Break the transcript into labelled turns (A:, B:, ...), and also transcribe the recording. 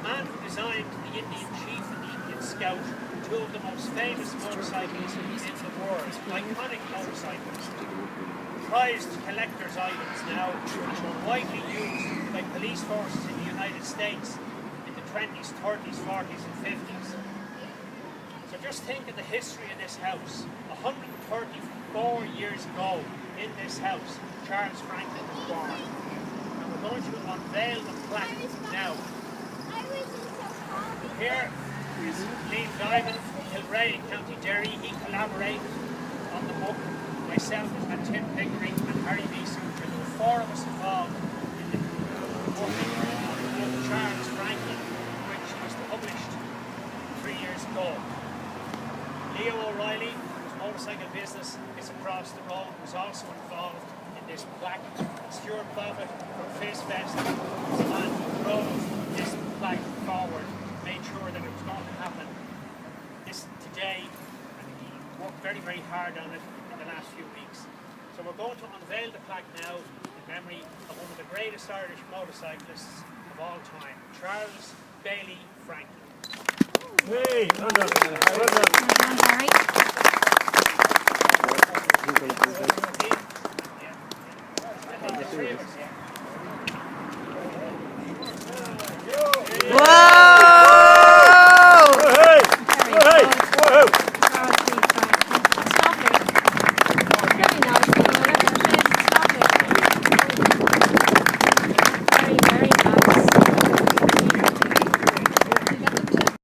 A: man who designed the Indian Chief and the Indian Scout, two of the most famous motorcycles in the world, iconic motorcycles. Prized collector's items now, which were widely used by police forces in the United States in the 20s, 30s, 40s and 50s. So just think of the history of this house. 134 years ago in this house, Charles Franklin was born. And we're going to unveil the plaque now. Here is Liam Diamond from Kilrea in County Derry. He collaborated on the book. Myself and Tim Pickering and Harry Beeson. There were four of us involved in the book of Charles Franklin, which was published 3 years ago. Leo O'Reilly, whose motorcycle business is across the road, was also involved in this plaque. Stuart Bobbitt from Fizz Fest was the man who drove this plaque forward, made sure that it was going to happen today, and he worked very, very hard on it in the last few weeks. So we're going to unveil the plaque now in memory of one of the greatest Irish motorcyclists of all time, Charles Baillie Franklin.
B: Hey, well done. Well done.
C: Harry.